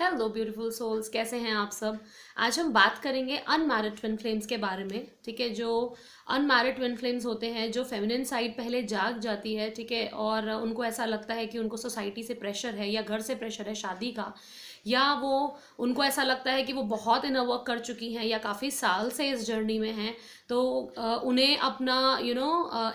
Hello beautiful souls, कैसे हैं आप सब। आज हम बात करेंगे अनमैरिड ट्विन फ्लेम्स के बारे में। ठीक है, जो अनमैरिड ट्विन फ्लेम्स होते हैं, जो फेमिनिन साइड पहले जाग जाती है, ठीक है, और उनको ऐसा लगता है कि उनको सोसाइटी से प्रेशर है या घर से प्रेशर है शादी का, या वो उनको ऐसा लगता है कि वो बहुत इनर वर्क कर चुकी हैं या काफ़ी साल से इस जर्नी में हैं, तो उन्हें अपना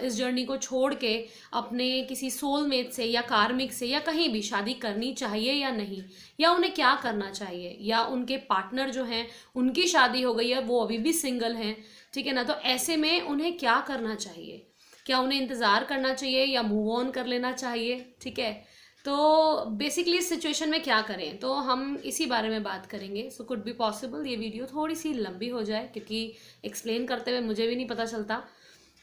इस जर्नी को छोड़ के अपने किसी सोलमेट से या कार्मिक से या कहीं भी शादी करनी चाहिए या नहीं, या उन्हें क्या करना चाहिए, या उनके पार्टनर जो हैं उनकी शादी हो गई है, वो अभी भी सिंगल हैं। ठीक है ना, तो ऐसे में उन्हें क्या करना चाहिए, क्या उन्हें इंतज़ार करना चाहिए या मूव ऑन कर लेना चाहिए। ठीक है, तो बेसिकली इस सिचुएशन में क्या करें, तो हम इसी बारे में बात करेंगे। सो कुड बी पॉसिबल ये वीडियो थोड़ी सी लंबी हो जाए, क्योंकि एक्सप्लेन करते हुए मुझे भी नहीं पता चलता,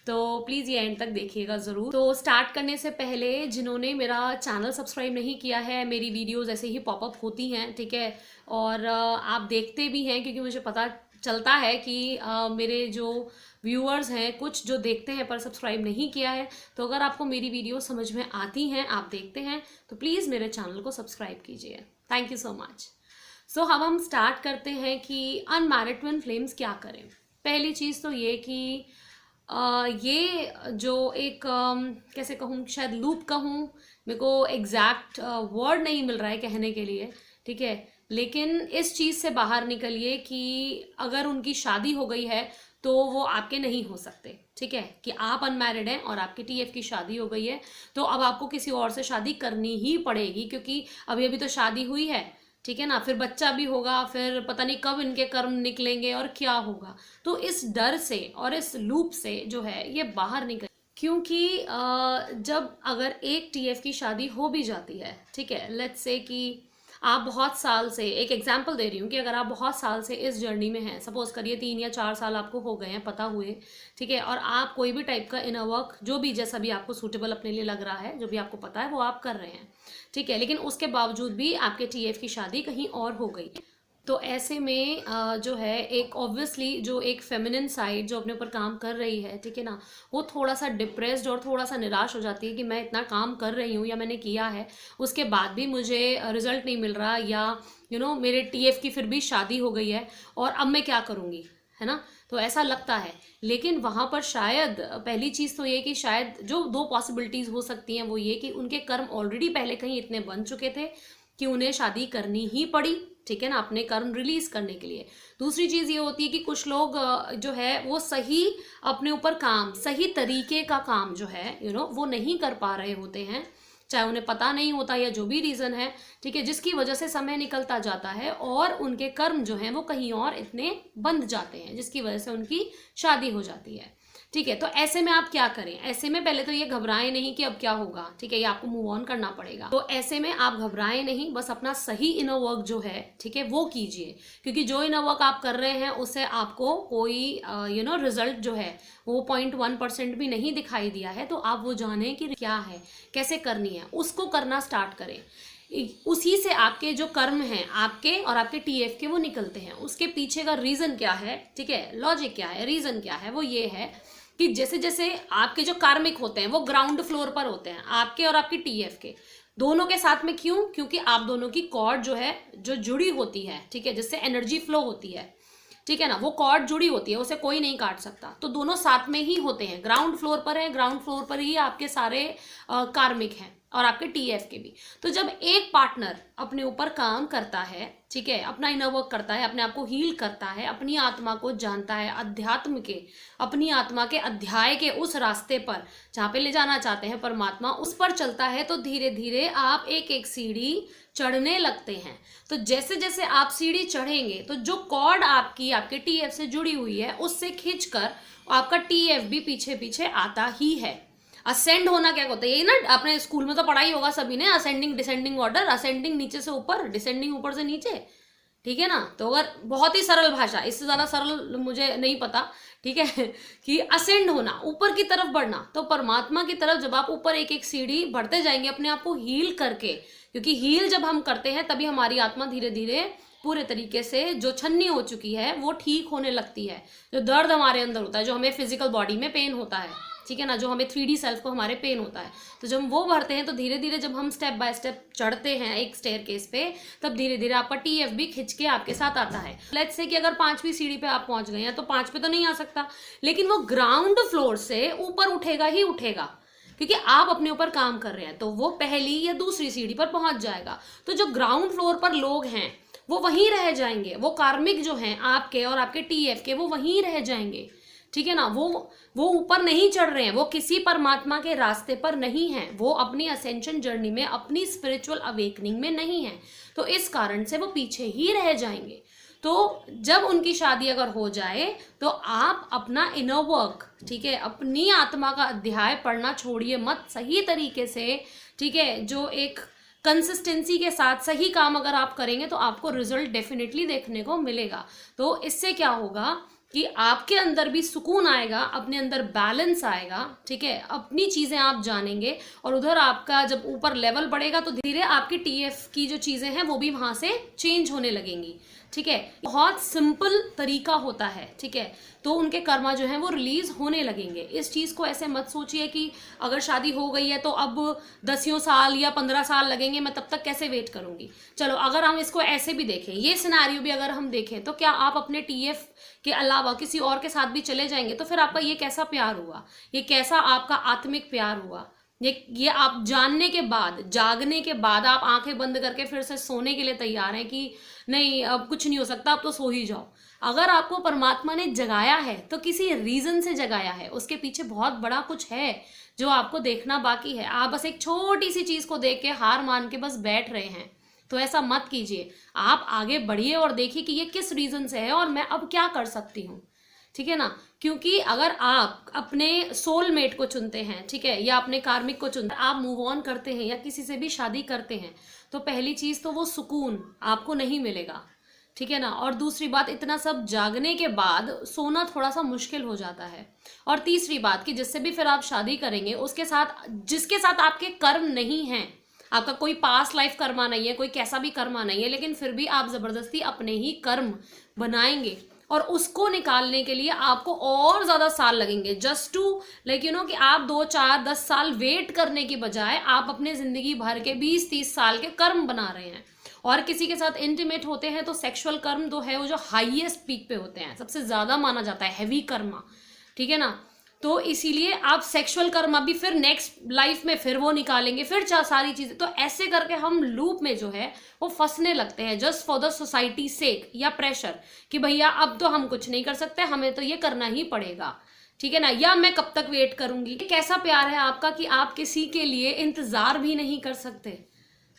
तो प्लीज़ ये एंड तक देखिएगा ज़रूर। तो स्टार्ट करने से पहले जिन्होंने मेरा चैनल सब्सक्राइब नहीं किया है, मेरी वीडियोज़ ऐसे ही पॉपअप होती हैं, ठीक है, और आप देखते भी हैं, क्योंकि मुझे पता चलता है कि मेरे जो व्यूअर्स हैं कुछ जो देखते हैं पर सब्सक्राइब नहीं किया है, तो अगर आपको मेरी वीडियो समझ में आती हैं, आप देखते हैं, तो प्लीज़ मेरे चैनल को सब्सक्राइब कीजिए। Thank you so much. So अब हम स्टार्ट करते हैं कि अनमैरिड ट्विन फ्लेम्स क्या करें। पहली चीज़ तो ये कि ये जो एक कैसे कहूँ, शायद लूप कहूँ, मेरे को एग्जैक्ट वर्ड नहीं मिल रहा है कहने के लिए, ठीक है, लेकिन इस चीज़ से बाहर निकलिए कि अगर उनकी शादी हो गई है तो वो आपके नहीं हो सकते। ठीक है, कि आप अनमैरिड हैं और आपकी टीएफ की शादी हो गई है, तो अब आपको किसी और से शादी करनी ही पड़ेगी, क्योंकि अभी अभी तो शादी हुई है, ठीक है ना, फिर बच्चा भी होगा, फिर पता नहीं कब इनके कर्म निकलेंगे और क्या होगा। तो इस डर से और इस लूप से जो है ये बाहर निकल, क्योंकि जब अगर एक टीएफ की शादी हो भी जाती है, ठीक है, लेट्स से कि आप बहुत साल से, एक एग्जाम्पल दे रही हूँ कि अगर आप बहुत साल से इस जर्नी में हैं, सपोज करिए 3 या 4 साल आपको हो गए हैं पता हुए, ठीक है, और आप कोई भी टाइप का इनर वर्क जो भी जैसा भी आपको सूटेबल अपने लिए लग रहा है, जो भी आपको पता है वो आप कर रहे हैं, ठीक है, लेकिन उसके बावजूद भी आपके टीएफ की शादी कहीं और हो गई, तो ऐसे में जो है एक ऑब्वियसली जो एक फेमिनिन साइड जो अपने ऊपर काम कर रही है, ठीक है ना, वो थोड़ा सा डिप्रेस्ड और थोड़ा सा निराश हो जाती है कि मैं इतना काम कर रही हूँ या मैंने किया है, उसके बाद भी मुझे रिजल्ट नहीं मिल रहा, या मेरे टीएफ की फिर भी शादी हो गई है और अब मैं क्या करूँगी, है ना, तो ऐसा लगता है। लेकिन वहाँ पर शायद पहली चीज़ तो ये कि शायद जो 2 पॉसिबिलिटीज़ हो सकती हैं वो ये कि उनके कर्म ऑलरेडी पहले कहीं इतने बन चुके थे कि उन्हें शादी करनी ही पड़ी, ठीक है ना, अपने कर्म रिलीज करने के लिए। दूसरी चीज़ ये होती है कि कुछ लोग जो है वो सही अपने ऊपर काम, सही तरीके का काम जो है वो नहीं कर पा रहे होते हैं, चाहे उन्हें पता नहीं होता या जो भी रीज़न है, ठीक है, जिसकी वजह से समय निकलता जाता है और उनके कर्म जो हैं वो कहीं और इतने बंध जाते हैं, जिसकी वजह से उनकी शादी हो जाती है। ठीक है, तो ऐसे में आप क्या करें। ऐसे में पहले तो ये घबराएं नहीं कि अब क्या होगा, ठीक है, ये आपको मूव ऑन करना पड़ेगा। तो ऐसे में आप घबराएं नहीं, बस अपना सही इनर वर्क जो है, ठीक है, वो कीजिए, क्योंकि जो इनर वर्क आप कर रहे हैं उससे आपको कोई रिजल्ट जो है वो 0.1% भी नहीं दिखाई दिया है, तो आप वो जानें कि क्या है, कैसे करनी है, उसको करना स्टार्ट करें। उसी से आपके जो कर्म हैं आपके और आपके टीएफ के वो निकलते हैं। उसके पीछे का रीज़न क्या है, ठीक है, लॉजिक क्या है, रीज़न क्या है, वो ये है कि जैसे जैसे आपके जो कार्मिक होते हैं वो ग्राउंड फ्लोर पर होते हैं, आपके और आपके टीएफ के दोनों के साथ में। क्यों? क्योंकि आप दोनों की कॉर्ड जो है जो जुड़ी होती है, ठीक है, जिससे एनर्जी फ्लो होती है, ठीक है ना, वो कॉर्ड जुड़ी होती है, उसे कोई नहीं काट सकता, तो दोनों साथ में ही होते हैं, ग्राउंड फ्लोर पर है, ग्राउंड फ्लोर पर ही आपके सारे कार्मिक हैं और आपके टीएफ के भी। तो जब एक पार्टनर अपने ऊपर काम करता है, ठीक है, अपना इनर वर्क करता है, अपने आप को हील करता है, अपनी आत्मा को जानता है, अध्यात्म के, अपनी आत्मा के अध्याय के उस रास्ते पर जहाँ पे ले जाना चाहते हैं परमात्मा, उस पर चलता है, तो धीरे धीरे आप एक एक सीढ़ी चढ़ने लगते हैं। तो जैसे जैसे आप सीढ़ी चढ़ेंगे तो जो कॉर्ड आपकी आपके टीएफ से जुड़ी हुई है उससे खींचकर आपका टीएफ भी पीछे पीछे आता ही है। असेंड होना क्या होता है, यही ना, आपने स्कूल में तो पढ़ाई होगा सभी ने, असेंडिंग डिसेंडिंग ऑर्डर, असेंडिंग नीचे से ऊपर, डिसेंडिंग ऊपर से नीचे, ठीक है ना। तो अगर बहुत ही सरल भाषा, इससे ज़्यादा सरल मुझे नहीं पता, ठीक है, कि असेंड होना, ऊपर की तरफ बढ़ना, तो परमात्मा की तरफ जब आप ऊपर एक एक सीढ़ी बढ़ते जाएंगे अपने आप को हील करके, क्योंकि हील जब हम करते हैं तभी हमारी आत्मा धीरे धीरे पूरे तरीके से जो छन्नी हो चुकी है वो ठीक होने लगती है। जो दर्द हमारे अंदर होता है, जो हमें फिजिकल बॉडी में पेन होता है, ठीक है ना, जो हमें 3D सेल्फ को हमारे पेन होता है। तो जब वो भरते हैं तो धीरे धीरे जब हम स्टेप बाय स्टेप चढ़ते हैं एक स्टेयरकेस पे, तब धीरे धीरे आपका TF भी खिंच के आपके साथ आता है। लेट्स से कि अगर 5वीं सीढ़ी पे आप पहुंच गए हैं तो 5 पे तो नहीं आ सकता, लेकिन वो ग्राउंड फ्लोर से ऊपर उठेगा ही उठेगा, क्योंकि आप अपने ऊपर काम कर रहे हैं। तो वो पहली या दूसरी सीढ़ी पर पहुंच जाएगा। तो जो ग्राउंड फ्लोर पर लोग हैं वो वहीं रह जाएंगे, वो कार्मिक जो हैं आपके और आपके TF के, वो वहीं रह जाएंगे, ठीक है ना। वो ऊपर नहीं चढ़ रहे हैं, वो किसी परमात्मा के रास्ते पर नहीं हैं, वो अपनी असेंशन जर्नी में, अपनी स्पिरिचुअल अवेकनिंग में नहीं है। तो इस कारण से वो पीछे ही रह जाएंगे। तो जब उनकी शादी अगर हो जाए तो आप अपना इनर वर्क, ठीक है, अपनी आत्मा का अध्याय पढ़ना छोड़िए मत, सही तरीके से, ठीक है, जो एक कंसिस्टेंसी के साथ सही काम अगर आप करेंगे तो आपको रिजल्ट डेफिनेटली देखने को मिलेगा। तो इससे क्या होगा कि आपके अंदर भी सुकून आएगा, अपने अंदर बैलेंस आएगा, ठीक है, अपनी चीजें आप जानेंगे, और उधर आपका जब ऊपर लेवल बढ़ेगा तो धीरे आपकी TF की जो चीजें हैं वो भी वहां से चेंज होने लगेंगी, ठीक है। बहुत सिंपल तरीका होता है, ठीक है। तो उनके कर्मा जो है वो रिलीज होने लगेंगे। इस चीज को ऐसे मत सोचिए कि अगर शादी हो गई है तो अब 10 साल या 15 साल लगेंगे, मैं तब तक कैसे वेट करूंगी। चलो अगर हम इसको ऐसे भी देखें, ये सिनेरियो भी अगर हम देखें, तो क्या आप अपने TF के अलावा किसी और के साथ भी चले जाएंगे? तो फिर आपका ये कैसा प्यार हुआ, ये कैसा आपका आत्मिक प्यार हुआ? ये आप जानने के बाद, जागने के बाद आप आंखें बंद करके फिर से सोने के लिए तैयार हैं कि नहीं अब कुछ नहीं हो सकता, अब तो सो ही जाओ। अगर आपको परमात्मा ने जगाया है तो किसी रीजन से जगाया है, उसके पीछे बहुत बड़ा कुछ है जो आपको देखना बाकी है। आप बस एक छोटी सी चीज को देख के हार मान के बस बैठ रहे हैं, तो ऐसा मत कीजिए। आप आगे बढ़िए और देखिए कि ये किस रीजन से है और मैं अब क्या कर सकती हूँ, ठीक है ना। क्योंकि अगर आप अपने सोलमेट को चुनते हैं, ठीक है, या अपने कार्मिक को चुनते हैं, आप मूव ऑन करते हैं या किसी से भी शादी करते हैं, तो पहली चीज तो वो सुकून आपको नहीं मिलेगा, ठीक है ना। और दूसरी बात, इतना सब जागने के बाद सोना थोड़ा सा मुश्किल हो जाता है। और तीसरी बात कि जिससे भी फिर आप शादी करेंगे उसके साथ, जिसके साथ आपके कर्म नहीं हैं, आपका कोई पास्ट लाइफ कर्मा नहीं है, कोई कैसा भी कर्मा नहीं है, लेकिन फिर भी आप जबरदस्ती अपने ही कर्म बनाएंगे और उसको निकालने के लिए आपको और ज्यादा साल लगेंगे। Just to like you know कि आप 2, 4, 10 साल वेट करने की बजाय आप अपने जिंदगी भर के 20-30 साल के कर्म बना रहे हैं। और किसी के साथ इंटीमेट होते हैं तो सेक्सुअल कर्म तो है वो जो हाईएस्ट पीक पे होते हैं, सबसे ज्यादा माना जाता है हैवी कर्मा, ठीक है ना। तो इसीलिए आप सेक्सुअल कर्म अभी फिर नेक्स्ट लाइफ में फिर वो निकालेंगे, फिर सारी चीजें, तो ऐसे करके हम लूप में जो है वो फंसने लगते हैं जस्ट फॉर द सोसाइटी सेक या प्रेशर कि भैया अब तो हम कुछ नहीं कर सकते, हमें तो ये करना ही पड़ेगा, ठीक है ना, या मैं कब तक वेट करूंगी। कैसा प्यार है आपका कि आप किसी के लिए इंतजार भी नहीं कर सकते,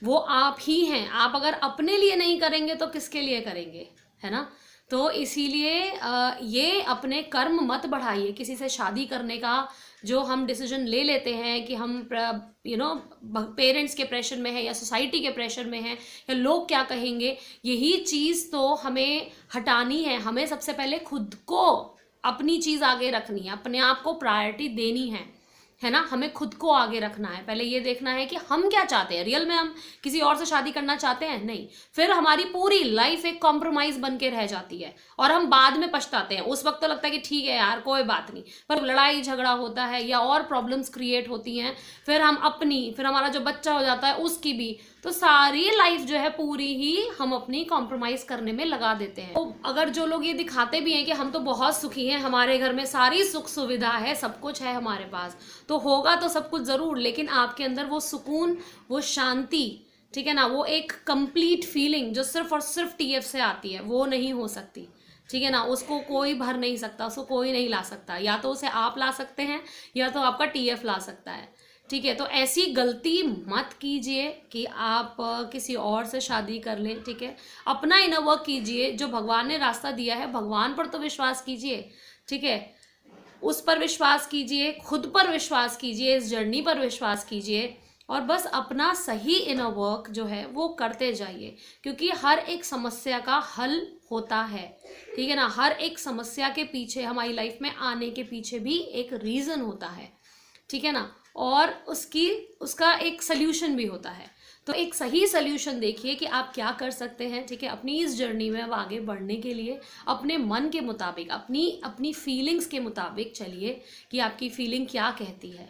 वो आप ही हैं। आप अगर अपने लिए नहीं करेंगे तो किसके लिए करेंगे, है ना। तो इसीलिए ये अपने कर्म मत बढ़ाइए। किसी से शादी करने का जो हम डिसीजन ले लेते हैं कि हम पेरेंट्स के प्रेशर में है या सोसाइटी के प्रेशर में है या लोग क्या कहेंगे, यही चीज़ तो हमें हटानी है। हमें सबसे पहले खुद को अपनी चीज़ आगे रखनी है, अपने आप को प्रायोरिटी देनी है ना। हमें खुद को आगे रखना है, पहले ये देखना है कि हम क्या चाहते हैं। रियल में हम किसी और से शादी करना चाहते हैं? नहीं। फिर हमारी पूरी लाइफ एक कॉम्प्रोमाइज बन के रह जाती है और हम बाद में पछताते हैं। उस वक्त तो लगता है कि ठीक है यार कोई बात नहीं, पर लड़ाई झगड़ा होता है या और प्रॉब्लम्स क्रिएट होती हैं, फिर हमारा जो बच्चा हो जाता है उसकी भी, तो सारी लाइफ जो है पूरी ही हम अपनी कॉम्प्रोमाइज करने में लगा देते हैं। तो अगर जो लोग ये दिखाते भी हैं कि हम तो बहुत सुखी हैं, हमारे घर में सारी सुख सुविधा है, सब कुछ है हमारे पास, तो होगा तो सब कुछ जरूर, लेकिन आपके अंदर वो सुकून, वो शांति, ठीक है ना, वो एक कंप्लीट फीलिंग जो सिर्फ और सिर्फ TF से आती है, वो नहीं हो सकती, ठीक है ना। उसको कोई भर नहीं सकता, उसको कोई नहीं ला सकता। या तो उसे आप ला सकते हैं या तो आपका TF ला सकता है, ठीक है। तो ऐसी गलती मत कीजिए कि आप किसी और से शादी कर लें, ठीक है। अपना इनर वर्क कीजिए, जो भगवान ने रास्ता दिया है भगवान पर तो विश्वास कीजिए, ठीक है, उस पर विश्वास कीजिए, खुद पर विश्वास कीजिए, इस जर्नी पर विश्वास कीजिए और बस अपना सही इनर वर्क जो है वो करते जाइए, क्योंकि हर एक समस्या का हल होता है, ठीक है ना। हर एक समस्या के पीछे, हमारी लाइफ में आने के पीछे भी एक रीज़न होता है, ठीक है ना, और उसका एक सल्यूशन भी होता है। तो एक सही सोल्यूशन देखिए कि आप क्या कर सकते हैं, ठीक है, अपनी इस जर्नी में अब आगे बढ़ने के लिए अपने मन के मुताबिक, अपनी अपनी फीलिंग्स के मुताबिक चलिए कि आपकी फीलिंग क्या कहती है,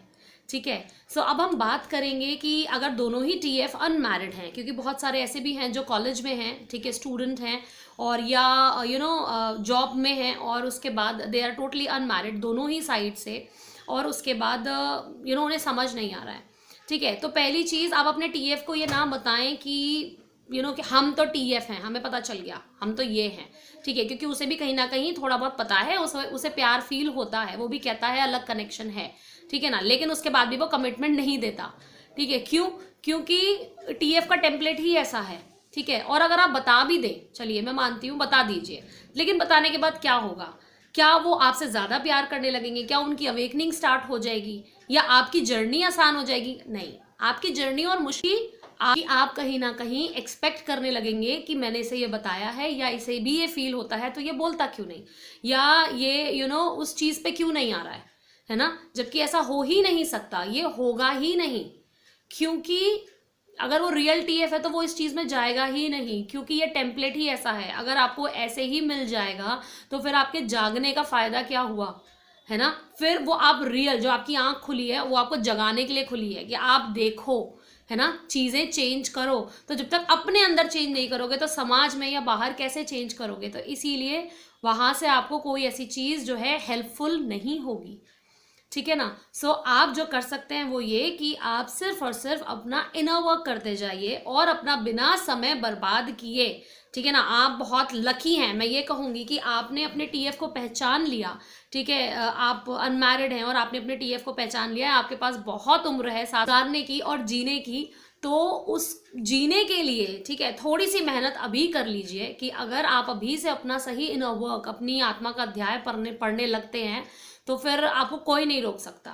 ठीक है। सो अब हम बात करेंगे कि अगर दोनों ही टीएफ अनमैरिड हैं, क्योंकि बहुत सारे ऐसे भी हैं जो कॉलेज में हैं, ठीक है, स्टूडेंट हैं, और या जॉब में हैं, और उसके बाद दे आर टोटली अनमैरिड दोनों ही साइड से, और उसके बाद उन्हें समझ नहीं आ रहा है, ठीक है। तो पहली चीज़, आप अपने टीएफ को ये ना बताएं कि कि हम तो टीएफ हैं, हमें पता चल गया हम तो ये हैं, ठीक है, क्योंकि उसे भी कहीं ना कहीं थोड़ा बहुत पता है, उसे प्यार फील होता है, वो भी कहता है अलग कनेक्शन है, ठीक है ना, लेकिन उसके बाद भी वो कमिटमेंट नहीं देता, ठीक है। क्यों? क्योंकि टीएफ का टेम्पलेट ही ऐसा है, ठीक है। और अगर आप बता भी दें, चलिए मैं मानती हूँ बता दीजिए, लेकिन बताने के बाद क्या होगा? क्या वो आपसे ज़्यादा प्यार करने लगेंगे? क्या उनकी अवेकनिंग स्टार्ट हो जाएगी, या आपकी जर्नी आसान हो जाएगी? नहीं, आपकी जर्नी और मुश्किल आप कहीं ना कहीं एक्सपेक्ट करने लगेंगे कि मैंने इसे ये बताया है, या इसे भी ये फील होता है, तो ये बोलता क्यों नहीं, या ये उस चीज़ पे क्यों नहीं आ रहा है ना। जबकि ऐसा हो ही नहीं सकता, ये होगा ही नहीं, क्योंकि अगर वो रियल टीएफ है तो वो इस चीज़ में जाएगा ही नहीं, क्योंकि ये टेम्पलेट ही ऐसा है। अगर आपको ऐसे ही मिल जाएगा तो फिर आपके जागने का फ़ायदा क्या हुआ, है ना। फिर वो आप रियल, जो आपकी आंख खुली है वो आपको जगाने के लिए खुली है कि आप देखो, है ना, चीज़ें चेंज करो। तो जब तक अपने अंदर चेंज नहीं करोगे तो समाज में या बाहर कैसे चेंज करोगे? तो इसीलिए वहाँ से आपको कोई ऐसी चीज़ जो है हेल्पफुल नहीं होगी, ठीक है ना। सो आप जो कर सकते हैं वो ये कि आप सिर्फ और सिर्फ अपना इनर वर्क करते जाइए और अपना बिना समय बर्बाद किए, ठीक है ना। आप बहुत लकी हैं, मैं ये कहूँगी कि आपने अपने टीएफ को पहचान लिया, ठीक है। आप अनमैरिड हैं और आपने अपने टीएफ को पहचान लिया है, आपके पास बहुत उम्र है साधारने की और जीने की। तो उस जीने के लिए, ठीक है, थोड़ी सी मेहनत अभी कर लीजिए कि अगर आप अभी से अपना सही इनर वर्क, अपनी आत्मा का अध्याय पढ़ने लगते हैं तो फिर आपको कोई नहीं रोक सकता,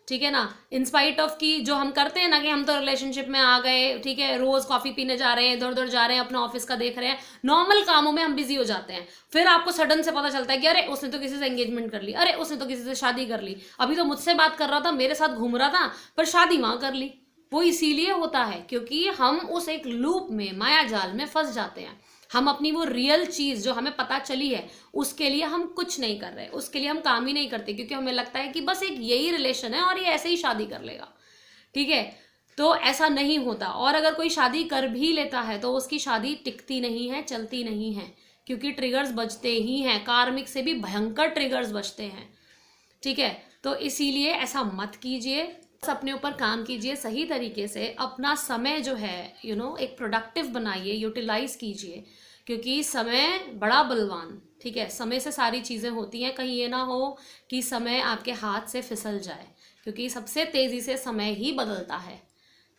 ठीक है ना। इंस्पाइट ऑफ कि जो हम करते हैं ना कि हम तो रिलेशनशिप में आ गए, ठीक है, रोज कॉफी पीने जा रहे हैं, इधर उधर जा रहे हैं, अपना ऑफिस का देख रहे हैं, नॉर्मल कामों में हम बिजी हो जाते हैं। फिर आपको सडन से पता चलता है कि अरे उसने तो किसी से एंगेजमेंट कर ली, अरे उसने तो किसी से शादी कर ली, अभी तो मुझसे बात कर रहा था, मेरे साथ घूम रहा था, पर शादी वहां कर ली। वो इसीलिए होता है क्योंकि हम उस एक लूप में, माया जाल में फंस जाते हैं। हम अपनी वो रियल चीज जो हमें पता चली है उसके लिए हम कुछ नहीं कर रहे, उसके लिए हम काम ही नहीं करते, क्योंकि हमें लगता है कि बस एक यही रिलेशन है और ये ऐसे ही शादी कर लेगा, ठीक है। तो ऐसा नहीं होता। और अगर कोई शादी कर भी लेता है तो उसकी शादी टिकती नहीं है, चलती नहीं है, क्योंकि ट्रिगर्स बजते ही हैं, कार्मिक से भी भयंकर ट्रिगर्स बजते हैं, ठीक है। तो इसीलिए ऐसा मत कीजिए, अपने ऊपर काम कीजिए सही तरीके से, अपना समय जो है एक प्रोडक्टिव बनाइए, यूटिलाइज कीजिए, क्योंकि समय बड़ा बलवान, ठीक है, समय से सारी चीज़ें होती हैं। कहीं ये ना हो कि समय आपके हाथ से फिसल जाए, क्योंकि सबसे तेज़ी से समय ही बदलता है,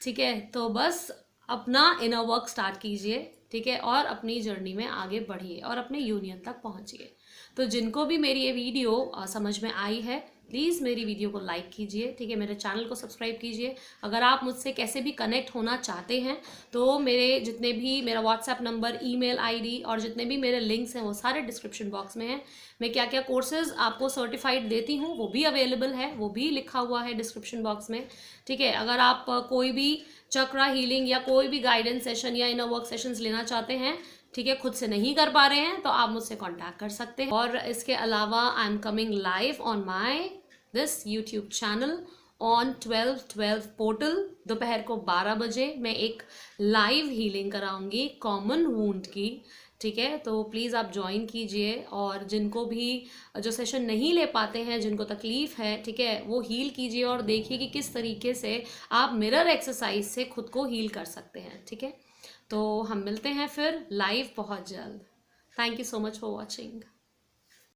ठीक है। तो बस अपना इनर वर्क स्टार्ट कीजिए, ठीक है, और अपनी जर्नी में आगे बढ़िए और अपने यूनियन तक पहुंचिए। तो जिनको भी मेरी ये वीडियो समझ में आई है, प्लीज़ मेरी वीडियो को लाइक कीजिए, ठीक है, मेरे चैनल को सब्सक्राइब कीजिए। अगर आप मुझसे कैसे भी कनेक्ट होना चाहते हैं तो मेरा व्हाट्सएप नंबर, ईमेल आईडी और जितने भी मेरे लिंक्स हैं वो सारे डिस्क्रिप्शन बॉक्स में हैं। मैं क्या क्या कोर्सेज आपको सर्टिफाइड देती हूँ वो भी अवेलेबल है, वो भी लिखा हुआ है डिस्क्रिप्शन बॉक्स में, ठीक है। अगर आप कोई भी चक्रा हीलिंग या कोई भी गाइडेंस सेशन या इनर वर्क सेशंस लेना चाहते हैं, ठीक है, खुद से नहीं कर पा रहे हैं, तो आप मुझसे कांटेक्ट कर सकते हैं। और इसके अलावा I am coming live on my this YouTube channel on 12/12 portal. दोपहर को 12 बजे मैं एक लाइव हीलिंग कराऊंगी कॉमन वूंड की, ठीक है। तो प्लीज़ आप ज्वाइन कीजिए, और जिनको भी जो सेशन नहीं ले पाते हैं, जिनको तकलीफ़ है, ठीक है, वो हील कीजिए और देखिए कि किस तरीके से आप मिरर एक्सरसाइज से खुद को हील कर सकते हैं, ठीक है। तो हम मिलते हैं फिर लाइव बहुत जल्द। Thank you so much for watching.